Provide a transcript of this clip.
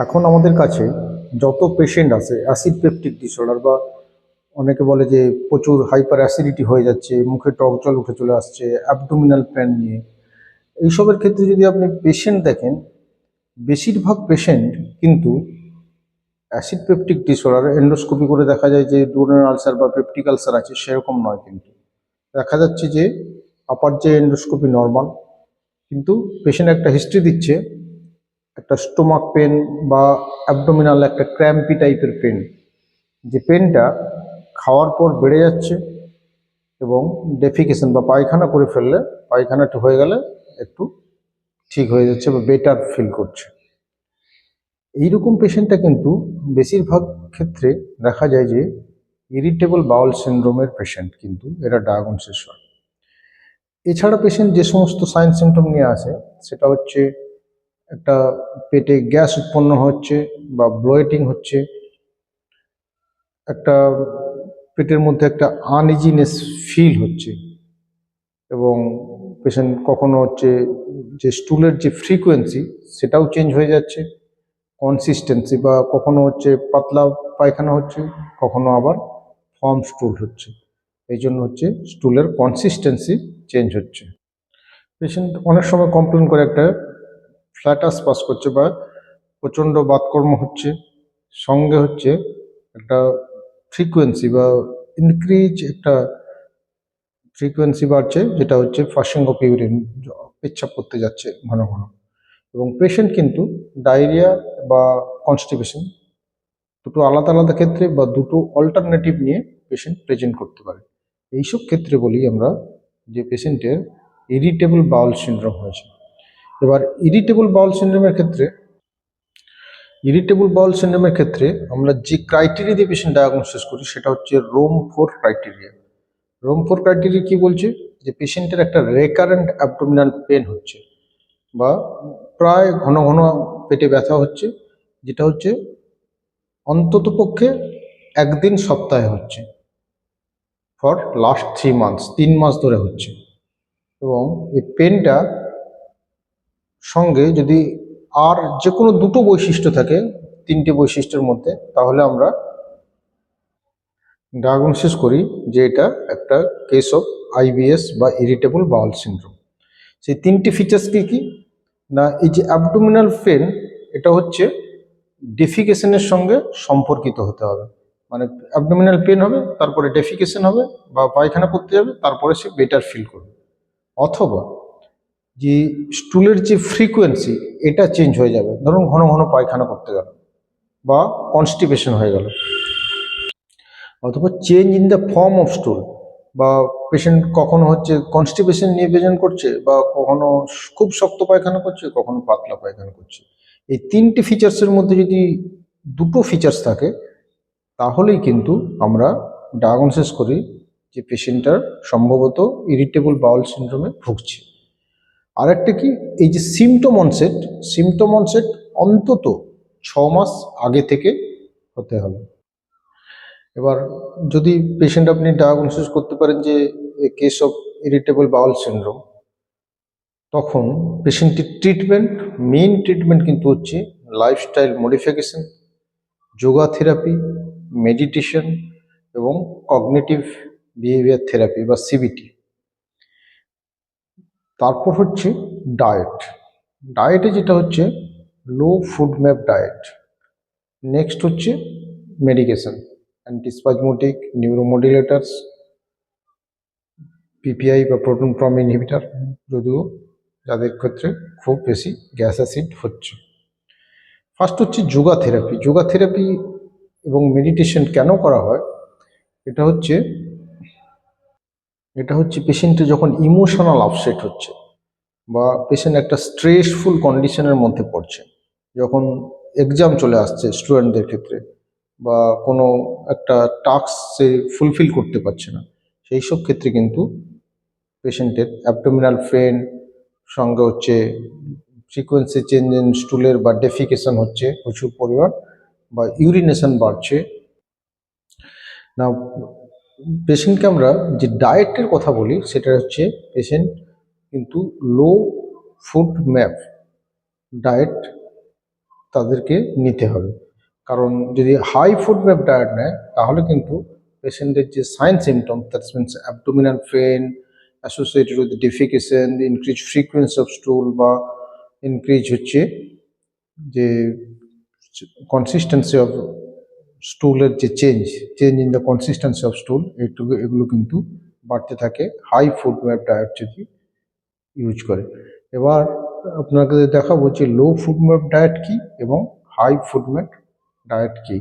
এখন আমাদের কাছে যত পেশেন্ট আসে অ্যাসিড পেপটিক ডিসঅর্ডার বা অনেকে বলে যে প্রচুর হাইপার অ্যাসিডিটি হয়ে যাচ্ছে, মুখে টক জল উঠে চলে আসছে, অ্যাবডোমিনাল পেন নিয়ে, এইসবের ক্ষেত্রে যদি আপনি পেশেন্ট দেখেন, বেশিরভাগ পেশেন্ট কিন্তু অ্যাসিড পেপটিক ডিসঅর্ডার এন্ডোস্কোপি করে দেখা যায় যে ডুওডেনাল আলসার বা পেপটিক আলসার আছে, সেরকম নয়। কিন্তু দেখা যাচ্ছে যে আপার যে এন্ডোস্কোপি নর্মাল, কিন্তু পেশেন্ট একটা হিস্ট্রি দিচ্ছে একটা স্টোমাক পেন বা অ্যাবডোমিনাল একটা ক্র্যাম্পি টাইপের পেন, যে পেনটা খাওয়ার পর বেড়ে যাচ্ছে এবং ডেফিকেশন বা পায়খানা করে ফেললে, পায়খানাটা হয়ে গেলে একটু ঠিক হয়ে যাচ্ছে বা বেটার ফিল করছে। এইরকম পেশেন্টটা কিন্তু বেশিরভাগ ক্ষেত্রে দেখা যায় যে ইরিটেবল বাউল সিনড্রোমের পেশেন্ট, কিন্তু এরা ডায়াগনোসিস হয়। এছাড়া পেশেন্ট যে সমস্ত সাইন সিমটম নিয়ে আসে, সেটা হচ্ছে একটা পেটে গ্যাস উৎপন্ন হচ্ছে বা ব্লোয়েটিং হচ্ছে, একটা পেটের মধ্যে একটা আনইজিনেস ফিল হচ্ছে, এবং পেশেন্ট কখনো হচ্ছে যে স্টুলের যে ফ্রিকোয়েন্সি সেটাও চেঞ্জ হয়ে যাচ্ছে, কনসিস্টেন্সি বা কখনো হচ্ছে পাতলা পায়খানা হচ্ছে, কখনো আবার ফর্ম স্টুল হচ্ছে। এই জন্য হচ্ছে স্টুলের কনসিস্টেন্সি চেঞ্জ হচ্ছে। পেশেন্ট অনেক সময় কমপ্লেন করে একটা ফ্ল্যাটাস পাস করছে বা প্রচণ্ড বাতকর্ম হচ্ছে, সঙ্গে হচ্ছে একটা ফ্রিকোয়েন্সি বা ইনক্রিজ একটা ফ্রিকোয়েন্সি বাড়ছে, যেটা হচ্ছে ফাশিং অফ ইউরিন, পেচ্ছাপ করতে যাচ্ছে ঘন ঘন। এবং পেশেন্ট কিন্তু ডায়রিয়া বা কনস্টিপেশন দুটো আলাদা আলাদা ক্ষেত্রে বা দুটো অল্টারনেটিভ নিয়ে পেশেন্ট প্রেজেন্ট করতে পারে। এইসব ক্ষেত্রে বলি আমরা যে পেশেন্টের ইরিটেবল বাউল সিনড্রোম হয়েছে। এবার ইরিটেবল বাউল সিনড্রোমের ক্ষেত্রে আমরা যে ক্রাইটেরিয়া দিয়ে পেশেন্ট ডায়াগনোসিস করি সেটা হচ্ছে রোম 4 ক্রাইটেরিয়া। রোম 4 ক্রাইটেরিয়া কি বলছে, যে পেশেন্টের একটা রেকারেন্ট অ্যাবডোমিনাল পেন হচ্ছে বা প্রায় ঘন ঘন পেটে ব্যথা হচ্ছে, যেটা হচ্ছে অন্তত পক্ষে একদিন সপ্তাহে হচ্ছে, ফর লাস্ট 3 মান্থস, 3 মাস ধরে হচ্ছে। এবং এই পেনটা সঙ্গে যদি আর যে কোনো দুটো বৈশিষ্ট্য থাকে, তিনটে বৈশিষ্ট্যের মধ্যে, তাহলে আমরা ডায়াগনোসিস করি যে এটা একটা কেস অফ আইবিএস বা ইরিটেবল বাউল সিনড্রোম। সেই তিনটি ফিচার্স কি কি না, এই যে অ্যাবডোমিনাল পেন, এটা হচ্ছে ডেফিকেশনের সঙ্গে সম্পর্কিত হতে হবে। মানে অ্যাবডোমিনাল পেন হবে, তারপরে ডেফিকেশন হবে বা পায়খানা করতে যাবে, তারপরে সে বেটার ফিল করবে। অথবা যে স্টুলের যে ফ্রিকোয়েন্সি এটা চেঞ্জ হয়ে যাবে, ধরুন ঘন ঘন পায়খানা করতে গেল বা কনস্টিপেশন হয়ে গেল, অথবা change in the form of stool, বা পেশেন্ট কখনো হচ্ছে কনস্টিপেশন নিয়ে প্রেজেন্ট করছে বা কখনো খুব শক্ত পায়খানা করছে, কখনো পাতলা পায়খানা করছে। এই তিনটি ফিচার্সের মধ্যে যদি দুটো ফিচার্স থাকে, তাহলেই কিন্তু আমরা ডায়াগনোসিস করি যে পেশেন্টটার সম্ভবত ইরিটেবল বাউল সিনড্রোমে ভুগছে। আর একটা কি, এই যে সিমটম অনসেট অন্তত 6 মাস আগে থেকে হতে হবে। এবার যদি পেশেন্ট আপনি ডায়াগনোসিস করতে পারেন যে case of irritable bowel syndrome, তখন পেশেন্টের মেইন ট্রিটমেন্ট কিন্তু হচ্ছে lifestyle modification, yoga therapy, meditation এবং কগনিটিভ বিহেভিয়ার থেরাপি বা সিবিটি। তারপর হচ্ছে ডায়েটে যেটা হচ্ছে লো ফুড ম্যাপ ডায়েট। নেক্সট হচ্ছে মেডিকেশন, অ্যান্টিস্পাজমোটিক, নিউরোমোডুলেটার্স, পিপিআই বা প্রোটন পাম্প ইনহিবিটার, যদিও যাদের ক্ষেত্রে খুব বেশি গ্যাস অ্যাসিড হচ্ছে। ফার্স্ট হচ্ছে যোগা থেরাপি এবং মেডিটেশন কেন করা হয়, এটা হচ্ছে পেশেন্টের যখন ইমোশনাল আপসেট হচ্ছে বা পেশেন্ট একটা স্ট্রেসফুল কন্ডিশনের মধ্যে পড়ছে, যখন এক্সাম চলে আসছে স্টুডেন্টদের ক্ষেত্রে, বা কোনো একটা টাস্ক সে ফুলফিল করতে পারছে না, সেই সব ক্ষেত্রে কিন্তু পেশেন্টের অ্যাবডোমিনাল পেন সঙ্গে হচ্ছে ফ্রিকোয়েন্সি চেঞ্জ ইন স্টুলের বা ডেফিকেশন হচ্ছে প্রচুর পরিমাণ, বা ইউরিনেশন বাড়ছে না। পেশেন্টকে আমরা যে ডায়েটের কথা বলি, সেটা হচ্ছে পেশেন্ট কিন্তু লো ফুড ম্যাপ ডায়েট তাদেরকে নিতে হবে। কারণ যদি হাই ফুড ম্যাপ ডায়েট নেয় তাহলে কিন্তু পেশেন্টের যে sign symptom, that means abdominal pain associated with defecation, increase frequency of stool, বা ইনক্রিজ হচ্ছে যে কনসিস্টেন্সি অফ স্টুলের যে change in the consistency of stool, এগুলো কিন্তু বাড়তে থাকে হাই ফুড ম্যাপ ডায়েট যদি ইউজ করে। এবার আপনাকে দেখাবো যে লো ফুড ম্যাপ ডায়েট কি এবং হাই ফুড ম্যাপ ডায়েট কি।